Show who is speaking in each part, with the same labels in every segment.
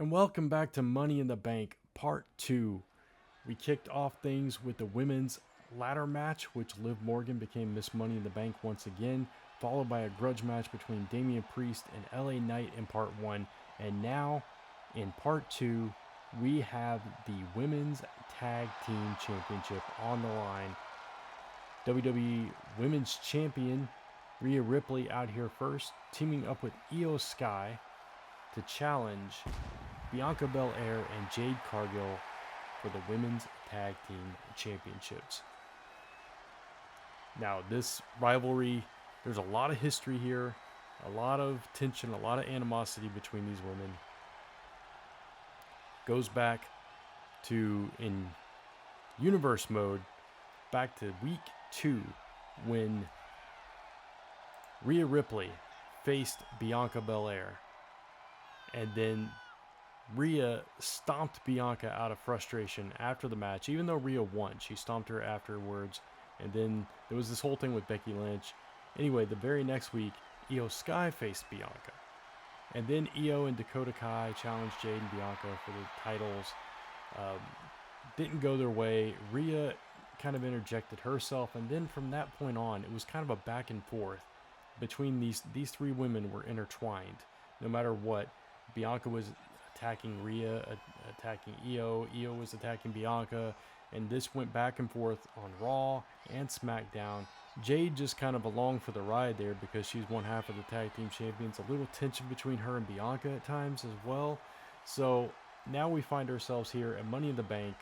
Speaker 1: And welcome back to Money in the Bank Part 2. We kicked off things with the women's ladder match, which Liv Morgan became Miss Money in the Bank once again, followed by a grudge match between Damien Priest and LA Knight in Part 1. And now, in Part 2, we have the Women's Tag Team Championship on the line. WWE Women's Champion Rhea Ripley out here first, teaming up with Iyo Sky to challenge Bianca Belair and Jade Cargill for the Women's Tag Team Championships. Now, this rivalry, there's a lot of history here, a lot of tension, a lot of animosity between these women. Goes back to, in universe mode, back to week 2 when Rhea Ripley faced Bianca Belair. And then Rhea stomped Bianca out of frustration after the match. Even though Rhea won, she stomped her afterwards. And then there was this whole thing with Becky Lynch. Anyway, the very next week, Iyo Sky faced Bianca. And then Iyo and Dakota Kai challenged Jade and Bianca for the titles. Didn't go their way. Rhea kind of interjected herself. And then from that point on, it was kind of a back and forth between these three women were intertwined. No matter what, Bianca was attacking Rhea, attacking Iyo. Iyo was attacking Bianca. And this went back and forth on Raw and SmackDown. Jade just kind of along for the ride there because she's one half of the tag team champions. A little tension between her and Bianca at times as well. So now we find ourselves here at Money in the Bank.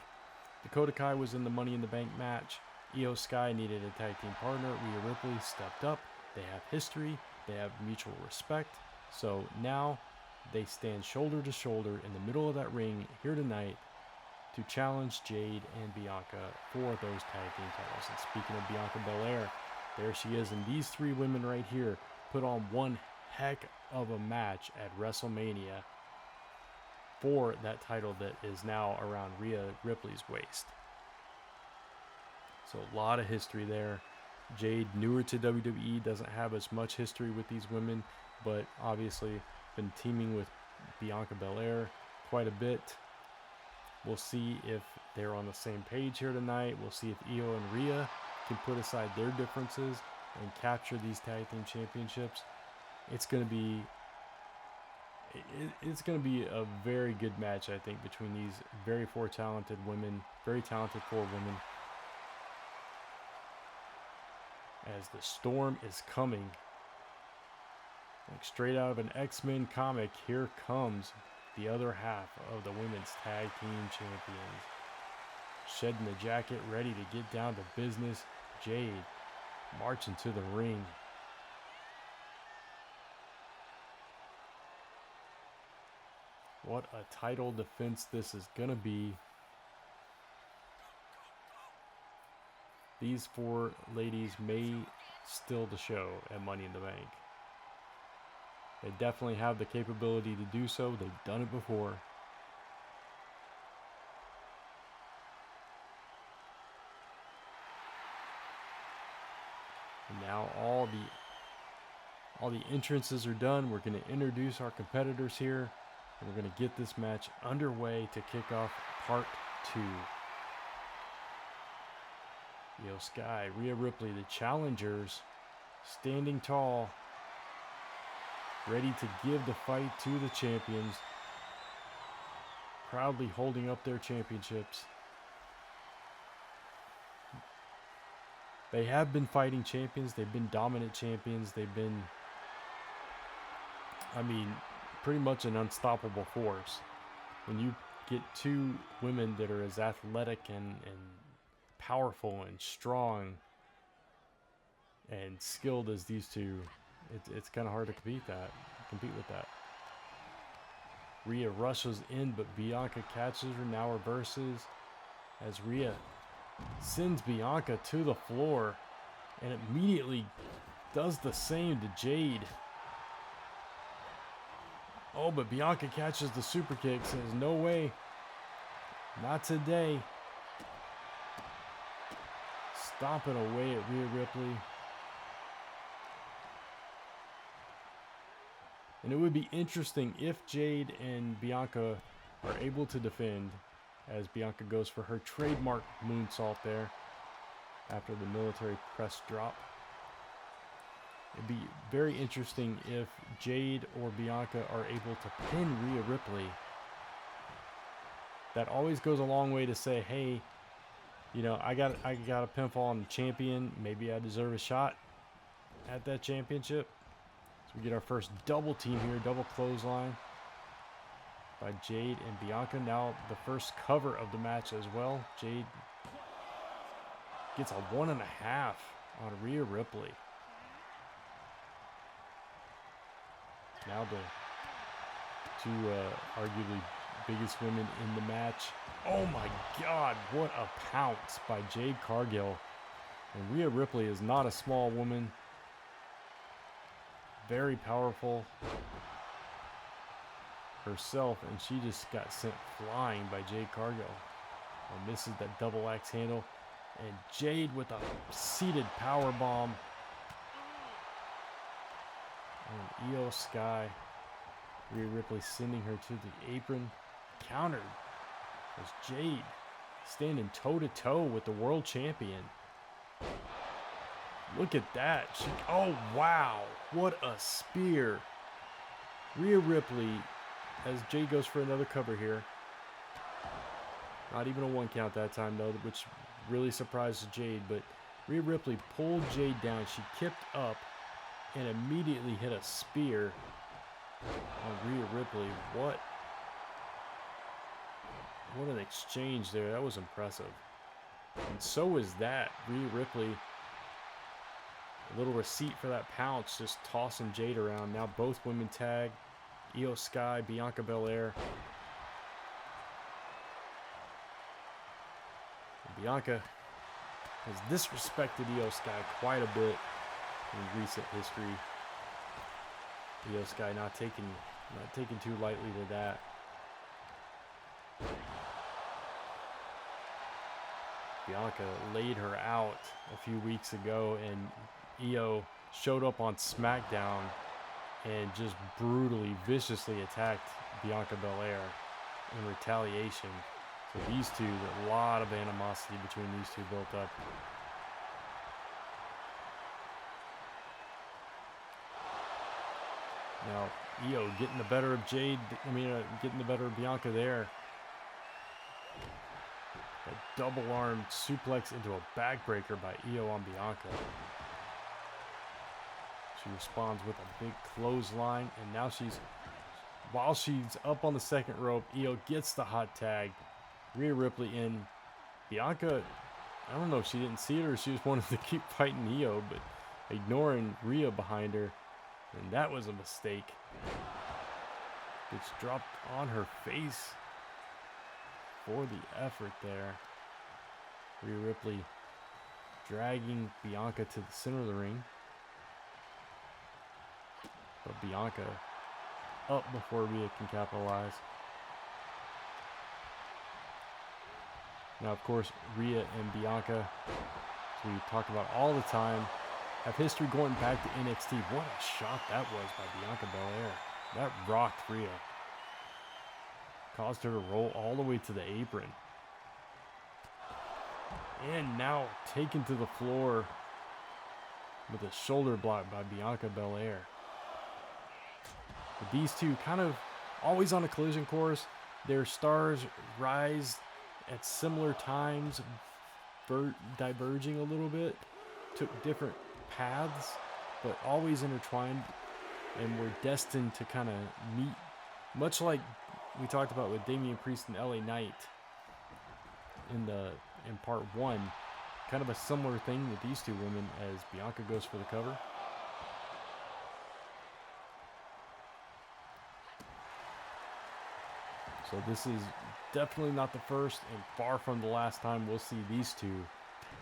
Speaker 1: Dakota Kai was in the Money in the Bank match. Iyo Sky needed a tag team partner. Rhea Ripley stepped up. They have history. They have mutual respect. So now they stand shoulder to shoulder in the middle of that ring here tonight to challenge Jade and Bianca for those tag team titles. And speaking of Bianca Belair, there she is. And these three women right here put on one heck of a match at WrestleMania for that title that is now around Rhea Ripley's waist. So a lot of history there. Jade, newer to WWE, doesn't have as much history with these women, but obviously been teaming with Bianca Belair quite a bit. We'll see if they're on the same page here tonight. We'll see if Iyo and Rhea can put aside their differences and capture these tag team championships. It's going to be a very good match, I think, between these very talented women, very talented four women. As the storm is coming, like straight out of an X-Men comic, here comes the other half of the women's tag team champions. Shedding the jacket, ready to get down to business. Jade marching to the ring. What a title defense this is going to be. These four ladies may steal the show at Money in the Bank. They definitely have the capability to do so. They've done it before. And now all the entrances are done. We're going to introduce our competitors here. And we're going to get this match underway to kick off Part 2. Iyo Sky, Rhea Ripley, the challengers, standing tall, ready to give the fight to the champions, proudly holding up their championships. They have been fighting champions. They've been dominant champions. They've been, pretty much an unstoppable force. When you get two women that are as athletic and powerful and strong and skilled as these two, it's kind of hard to compete with that. Rhea rushes in, but Bianca catches her, now reverses as Rhea sends Bianca to the floor and immediately does the same to Jade. Oh, but Bianca catches the super kick, says no way, not today. Stomping away at Rhea Ripley. And it would be interesting if Jade and Bianca are able to defend as Bianca goes for her trademark moonsault there after the military press drop. It'd be very interesting if Jade or Bianca are able to pin Rhea Ripley. That always goes a long way to say, hey, you know, I got a pinfall on the champion. Maybe I deserve a shot at that championship. So we get our first double team here, double clothesline by Jade and Bianca. Now the first cover of the match as well. Jade gets a 1.5 on Rhea Ripley. Now the two arguably biggest women in the match. Oh my God, what a pounce by Jade Cargill. And Rhea Ripley is not a small woman. Very powerful herself, and she just got sent flying by Jade Cargill. And misses that double axe handle. And Jade with a seated power bomb. And Iyo Sky. Rhea Ripley sending her to the apron. Countered as Jade standing toe-to-toe with the world champion. Look at that. Oh, wow. What a spear. Rhea Ripley, as Jade goes for another cover here. Not even a 1 count that time, though, which really surprised Jade. But Rhea Ripley pulled Jade down. She kicked up and immediately hit a spear on Rhea Ripley. What an exchange there. That was impressive. And so is that. Rhea Ripley, a little receipt for that pounce, just tossing Jade around. Now both women tag. Iyo Sky, Bianca Belair. And Bianca has disrespected Iyo Sky quite a bit in recent history. Iyo Sky not taking too lightly to that. Bianca laid her out a few weeks ago, and Iyo showed up on SmackDown and just brutally, viciously attacked Bianca Belair in retaliation. So these two, a lot of animosity between these two built up. Now, Iyo getting the better of Jade, getting the better of Bianca there. A double arm suplex into a backbreaker by Iyo on Bianca. She responds with a big clothesline, and now while she's up on the second rope, Iyo gets the hot tag. Rhea Ripley in. Bianca, I don't know if she didn't see it or she just wanted to keep fighting Iyo, but ignoring Rhea behind her, and that was a mistake. Gets dropped on her face for the effort there. Rhea Ripley dragging Bianca to the center of the ring. But Bianca up before Rhea can capitalize. Now, of course, Rhea and Bianca, as we talk about all the time, have history going back to NXT. What a shot that was by Bianca Belair. That rocked Rhea. Caused her to roll all the way to the apron. And now taken to the floor with a shoulder block by Bianca Belair. But these two kind of always on a collision course. Their stars rise at similar times, diverging a little bit. Took different paths, but always intertwined. And were destined to kind of meet, much like we talked about with Damien Priest and LA Knight in part 1. Kind of a similar thing with these two women as Bianca goes for the cover. So this is definitely not the first and far from the last time we'll see these two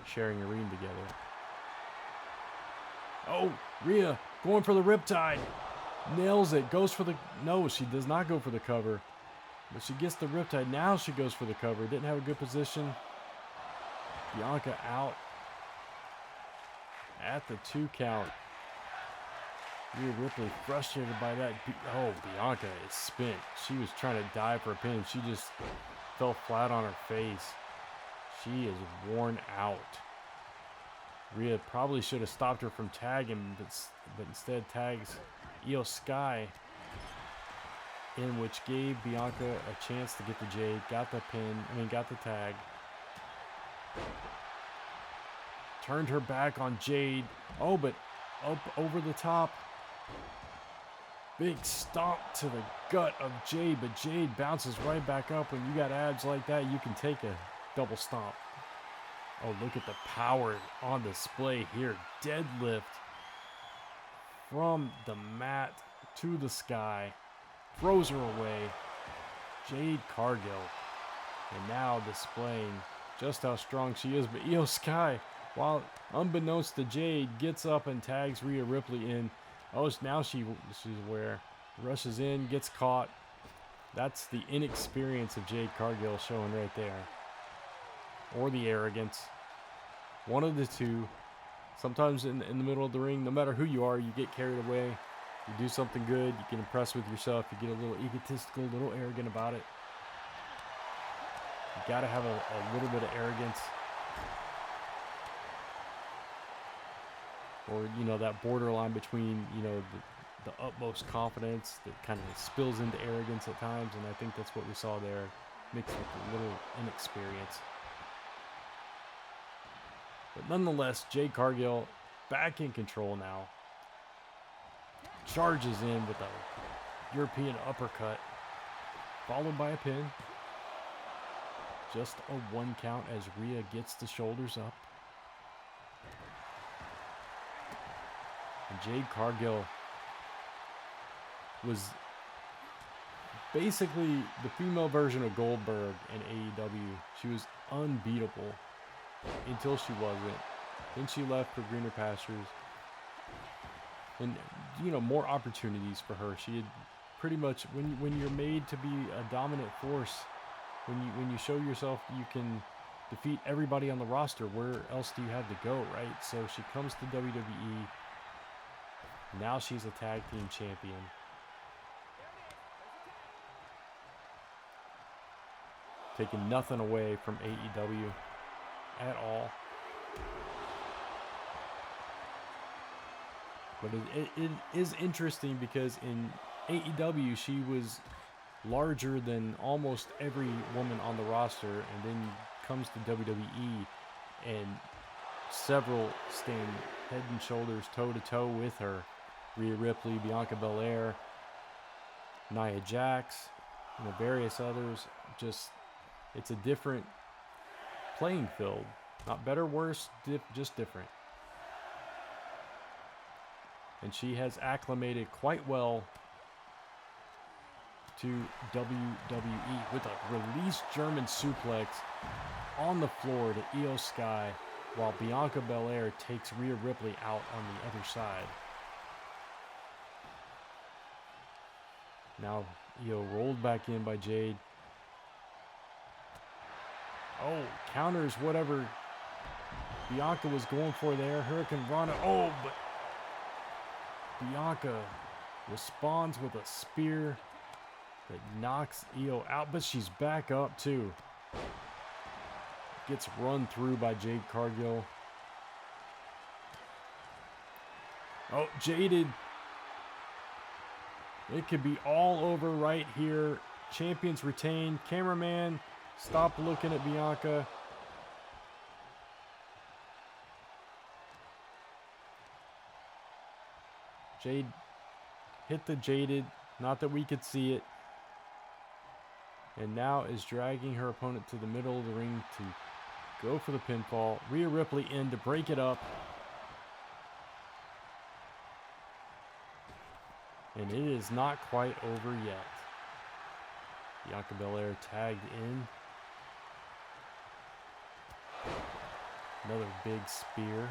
Speaker 1: sharing a ring together. Oh, Rhea going for the riptide. Nails it. Goes for the... No, she does not go for the cover. But she gets the riptide. Now she goes for the cover. Didn't have a good position. Bianca out at the 2 count. Rhea Ripley frustrated by that. Oh, Bianca is spent. She was trying to dive for a pin. She just fell flat on her face. She is worn out. Rhea probably should have stopped her from tagging, but instead tags Iyo Sky, in which gave Bianca a chance to get the Jade, got the tag. Turned her back on Jade. Oh, but up over the top. Big stomp to the gut of Jade, but Jade bounces right back up. When you got abs like that, you can take a double stomp. Oh, look at the power on display here. Deadlift from the mat to the sky. Throws her away. Jade Cargill. And now displaying just how strong she is. But Iyo Sky, while unbeknownst to Jade, gets up and tags Rhea Ripley in. Oh, now she's aware. Rushes in, gets caught. That's the inexperience of Jade Cargill showing right there. Or the arrogance. One of the two. Sometimes in the middle of the ring, no matter who you are, you get carried away. You do something good, you get impressed with yourself, you get a little egotistical, a little arrogant about it. You gotta have a little bit of arrogance. Or, you know, that borderline between, you know, the utmost confidence that kind of spills into arrogance at times. And I think that's what we saw there, mixed with a little inexperience. But nonetheless, Jade Cargill back in control now. Charges in with a European uppercut, followed by a pin. Just a 1 count as Rhea gets the shoulders up. And Jade Cargill was basically the female version of Goldberg in AEW. She was unbeatable until she wasn't. Then she left for greener pastures. And, you know, more opportunities for her. She had pretty much, when you're made to be a dominant force, when you show yourself you can defeat everybody on the roster, where else do you have to go, right? So she comes to WWE. Now she's a tag team champion. Taking nothing away from AEW at all. But it is interesting because in AEW she was larger than almost every woman on the roster, and then comes to WWE and several stand head and shoulders toe to toe with her. Rhea Ripley, Bianca Belair, Nia Jax, you know, various others. Just, it's a different playing field. Not better, worse, just different. And she has acclimated quite well to WWE with a released German suplex on the floor to Iyo Sky, while Bianca Belair takes Rhea Ripley out on the other side. Now Iyo rolled back in by Jade. Oh, counters whatever Bianca was going for there. Hurricane Rana. Oh, but Bianca responds with a spear that knocks Iyo out, but she's back up too. Gets run through by Jade Cargill. Oh, jaded. It could be all over right here. Champions retained. Cameraman, stop looking at Bianca. Jade hit the jaded, not that we could see it. And now is dragging her opponent to the middle of the ring to go for the pinfall. Rhea Ripley in to break it up. And it is not quite over yet. Bianca Belair tagged in. Another big spear.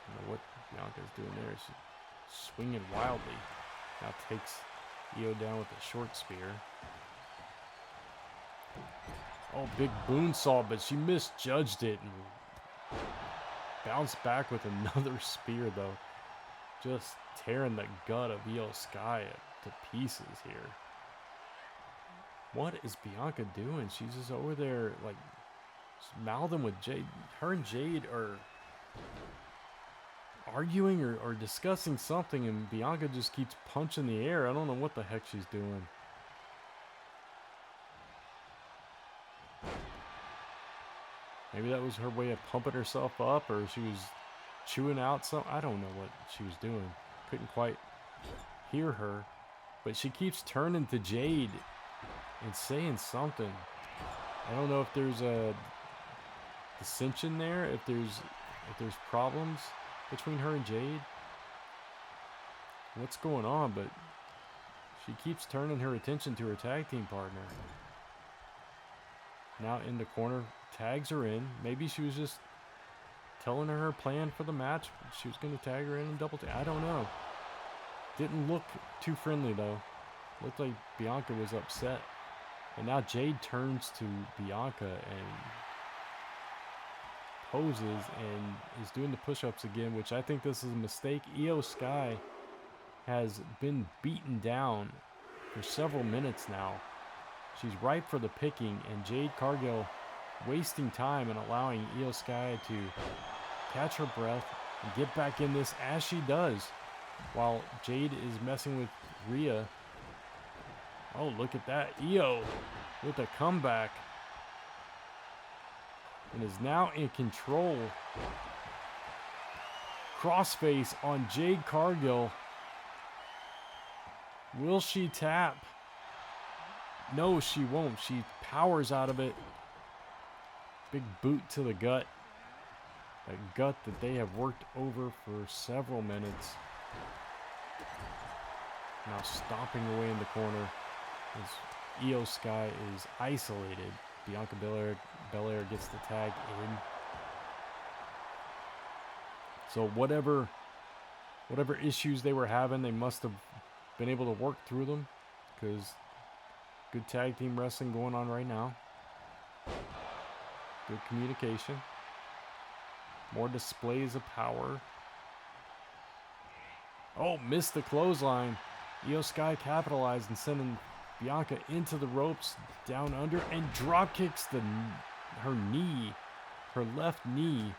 Speaker 1: I don't know what Bianca's doing there. She's swinging wildly. Now takes Iyo down with a short spear. Oh, big boonsaw, but she misjudged it and bounced back with another spear, though. Just tearing the gut of Iyo Sky to pieces here. What is Bianca doing? She's just over there, like, just mouthing with Jade. Her and Jade are arguing or discussing something, and Bianca just keeps punching the air. I don't know what the heck she's doing. Maybe that was her way of pumping herself up, or she was chewing out something. I don't know what she was doing. Couldn't quite hear her. But she keeps turning to Jade and saying something. I don't know if there's a dissension there, if there's problems between her and Jade. What's going on? But she keeps turning her attention to her tag team partner. Now in the corner, tags her in. Maybe she was just telling her plan for the match. She was going to tag her in and double tag. I don't know. Didn't look too friendly though. Looked like Bianca was upset. And now Jade turns to Bianca and poses and is doing the push-ups again, which I think this is a mistake. Iyo Sky has been beaten down for several minutes now. She's ripe for the picking, and Jade Cargill wasting time and allowing Iyo Sky to catch her breath and get back in this as she does, while Jade is messing with Rhea. Oh, look at that. Iyo with a comeback and is now in control. Crossface on Jade Cargill. Will she tap? No, she won't. She powers out of it. Big boot to the gut. That gut that they have worked over for several minutes. Now stomping away in the corner as Iyo Sky is isolated. Bianca Belair gets the tag in. So whatever issues they were having, they must have been able to work through them, because good tag team wrestling going on right now. Good communication. More displays of power. Oh, missed the clothesline. Iyo Sky capitalized and sending Bianca into the ropes, down under, and drop kicks her knee, her left knee.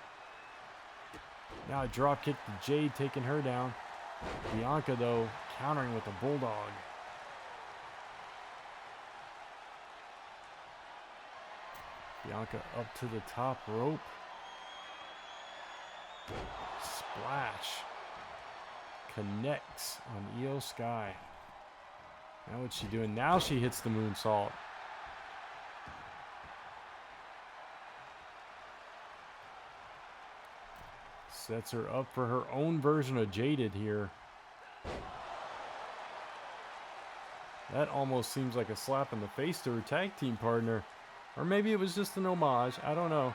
Speaker 1: Now a drop kick to Jade, taking her down. Bianca, though, countering with a bulldog. Bianca up to the top rope. Splash. Connects on Iyo Sky. Now what's she doing? Now she hits the moonsault. Sets her up for her own version of Jaded here. That almost seems like a slap in the face to her tag team partner. Or maybe it was just an homage. I don't know.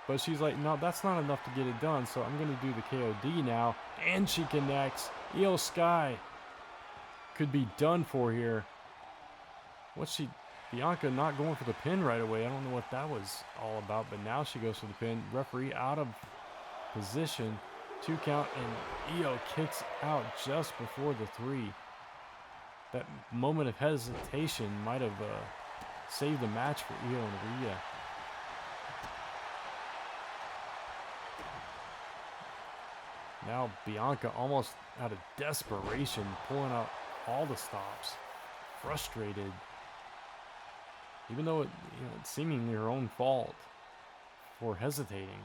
Speaker 1: But she's like, no, that's not enough to get it done, so I'm going to do the KOD now. And she connects. Iyo Sky could be done for here. Bianca not going for the pin right away. I don't know what that was all about, but now she goes for the pin. Referee out of position. 2 count, and Iyo kicks out just before the 3. That moment of hesitation might have saved the match for Iyo and Rhea. Now Bianca, almost out of desperation, pulling out all the stops. Frustrated. Even though it's seemingly her own fault for hesitating.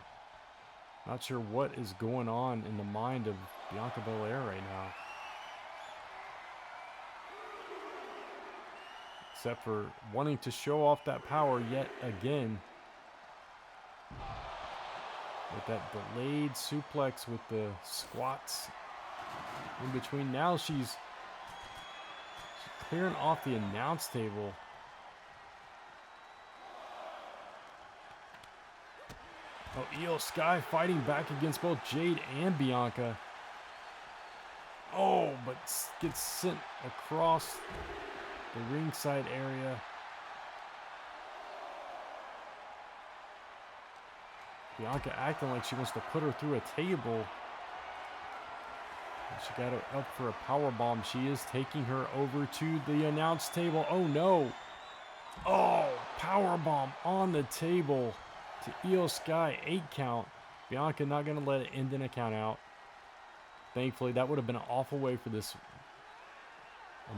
Speaker 1: Not sure what is going on in the mind of Bianca Belair right now. Except for wanting to show off that power yet again. With that delayed suplex with the squats in between. Now she's clearing off the announce table. Oh, Iyo Sky fighting back against both Jade and Bianca. Oh, but gets sent across the ringside area. Bianca acting like she wants to put her through a table. She got her up for a power bomb. She is taking her over to the announce table. Oh no. Oh, power bomb on the table to Iyo Sky. 8 count. Bianca not going to let it end in a count out. Thankfully, that would have been an awful way for this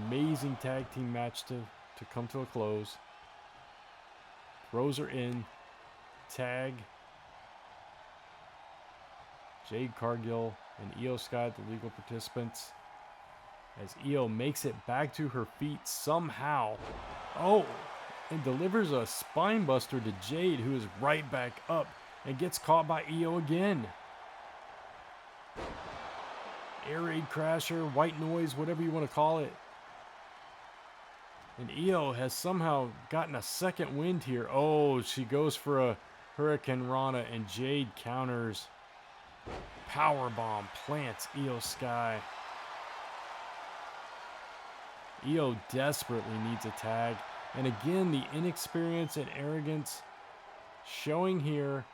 Speaker 1: amazing tag team match to come to a close. Throws her in. Tag. Jade, Cargill, and Iyo Sky, the legal participants. As Iyo makes it back to her feet somehow. Oh, and delivers a spine buster to Jade, who is right back up and gets caught by Iyo again. Air raid crasher, white noise, whatever you want to call it. And Iyo has somehow gotten a second wind here. Oh, she goes for a Hurricane Rana, and Jade counters. Powerbomb plants Iyo Sky. Iyo desperately needs a tag. And again, the inexperience and arrogance showing here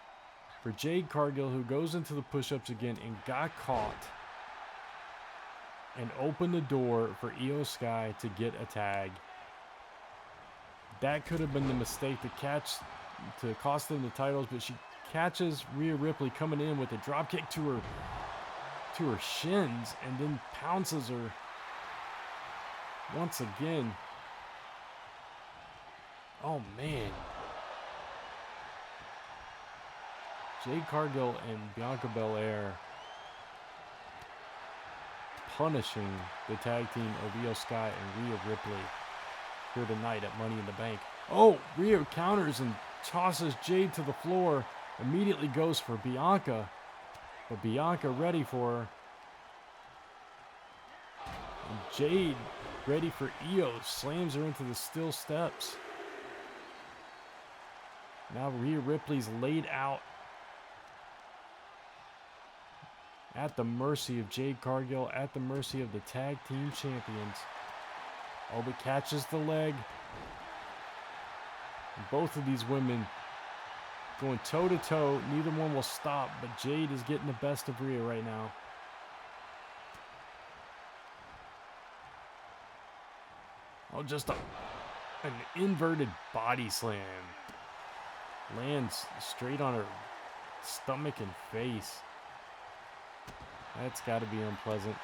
Speaker 1: for Jade Cargill, who goes into the push-ups again and got caught. And opened the door for Iyo Sky to get a tag. That could have been the mistake to cost them the titles, but she catches Rhea Ripley coming in with a dropkick to her shins and then pounces her once again. Oh man. Jade Cargill and Bianca Belair punishing the tag team of Iyo Sky and Rhea Ripley here tonight at Money in the Bank. Oh, Rhea counters and tosses Jade to the floor. Immediately goes for Bianca. But Bianca ready for her. And Jade ready for Iyo. Slams her into the steel steps. Now Rhea Ripley's laid out at the mercy of Jade Cargill, at the mercy of the tag team champions. Oh, but catches the leg. And both of these women going toe-to-toe. Neither one will stop, but Jade is getting the best of Rhea right now. Oh, just an inverted body slam. Lands straight on her stomach and face. That's got to be unpleasant.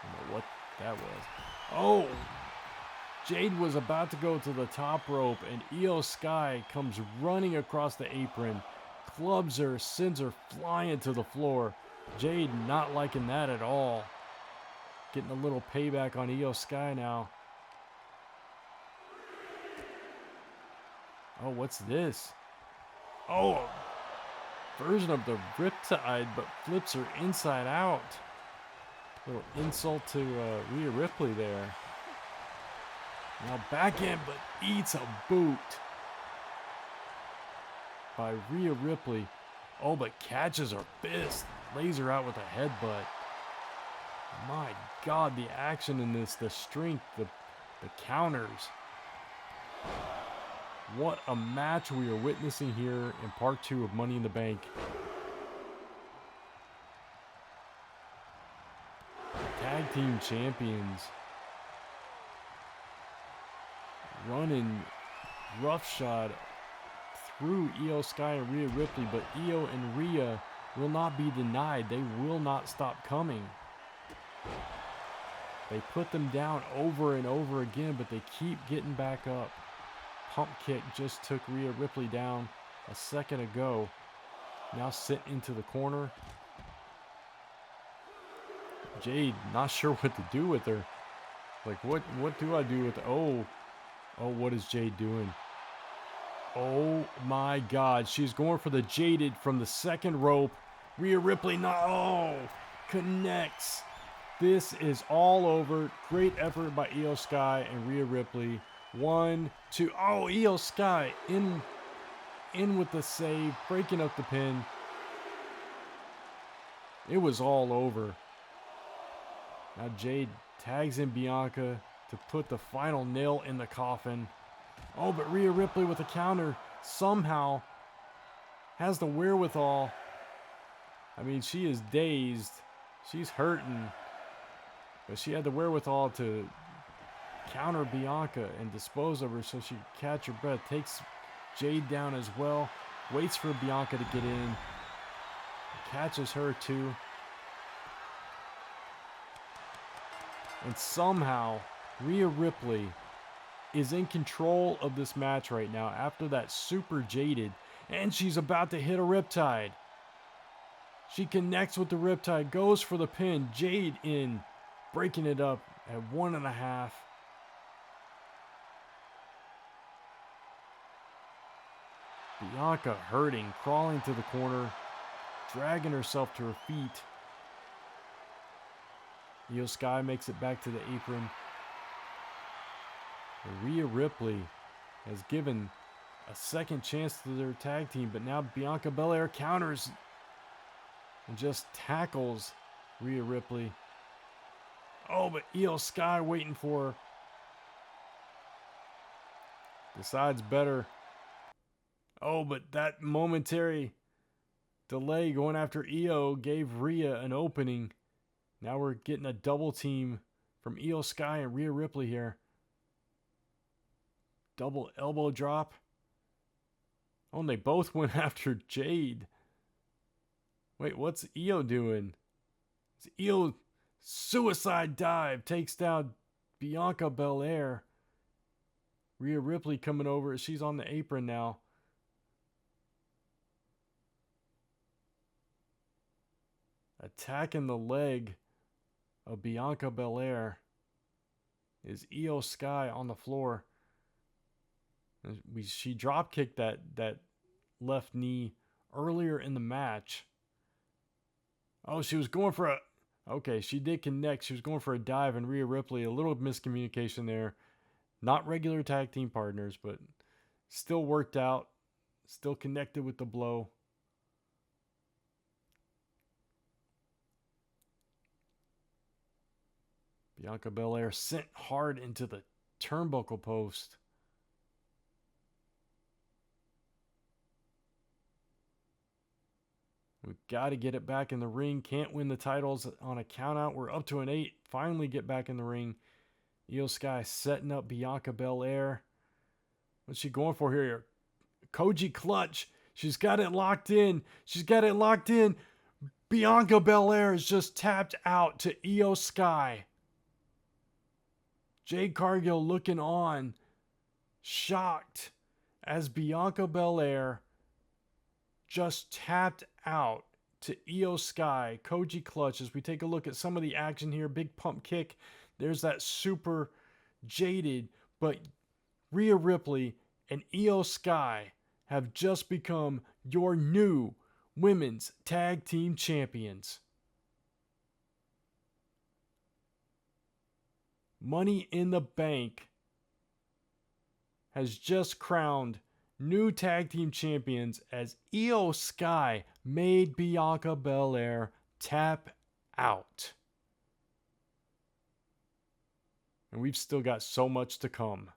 Speaker 1: I don't know what that was. Oh! Jade was about to go to the top rope, and Iyo Sky comes running across the apron, clubs her, sends her flying to the floor. Jade not liking that at all. Getting a little payback on Iyo Sky now. Oh, what's this? Oh, a version of the Riptide, but flips her inside out. Little insult to Rhea Ripley there. Now back in, but eats a boot by Rhea Ripley. Oh, but catches her fist. Lays her out with a headbutt. My God, the action in this, the strength, the counters. What a match we are witnessing here in part 2 of Money in the Bank. Tag team champions running roughshod through Iyo Sky and Rhea Ripley, but Iyo and Rhea will not be denied. They will not stop coming. They put them down over and over again, but they keep getting back up. Pump kick just took Rhea Ripley down a second ago. Now sent into the corner. Jade not sure what to do with her. Like, what do I do with her? Oh, what is Jade doing? Oh my God, she's going for the Jaded from the second rope. Rhea Ripley connects. This is all over. Great effort by Iyo Sky and Rhea Ripley. 1, 2. Oh, Iyo Sky in with the save, breaking up the pin. It was all over. Now Jade tags in Bianca to put the final nail in the coffin. Oh, but Rhea Ripley with a counter. somehow has the wherewithal. I mean, she is dazed. She's hurting. But she had the wherewithal to counter Bianca and dispose of her so she could catch her breath. Takes Jade down as well. Waits for Bianca to get in. Catches her too. And somehow, Rhea Ripley is in control of this match right now after that super jaded. And she's about to hit a riptide. She connects with the riptide, goes for the pin. Jade in, breaking it up at 1.5. Bianca hurting, crawling to the corner, dragging herself to her feet. Iyo Sky makes it back to the apron. And Rhea Ripley has given a second chance to their tag team, but now Bianca Belair counters and just tackles Rhea Ripley. Oh, but Iyo Sky waiting for her. Decides better. Oh, but that momentary delay going after Iyo gave Rhea an opening. Now we're getting a double team from Iyo Sky and Rhea Ripley here. Double elbow drop. Oh, and they both went after Jade. Wait, what's Iyo doing? It's Iyo suicide dive. Takes down Bianca Belair. Rhea Ripley coming over. She's on the apron now. Attacking the leg of Bianca Belair is Iyo Sky on the floor. She drop kicked that left knee earlier in the match. Oh, she was going for a... Okay, she did connect. She was going for a dive, and Rhea Ripley, a little miscommunication there. Not regular tag team partners, but still worked out. Still connected with the blow. Bianca Belair sent hard into the turnbuckle post. We've got to get it back in the ring. Can't win the titles on a countout. We're up to an 8. Finally get back in the ring. Iyo Sky setting up Bianca Belair. What's she going for here? Koji clutch. She's got it locked in. She's got it locked in. Bianca Belair is just tapped out to Iyo Sky. Jade Cargill looking on, shocked as Bianca Belair just tapped out to Iyo Sky. Koji clutch as we take a look at some of the action here. Big pump kick. There's that super jaded, but Rhea Ripley and Iyo Sky have just become your new women's tag team champions. Money in the Bank has just crowned new tag team champions as Iyo Sky made Bianca Belair tap out. And we've still got so much to come.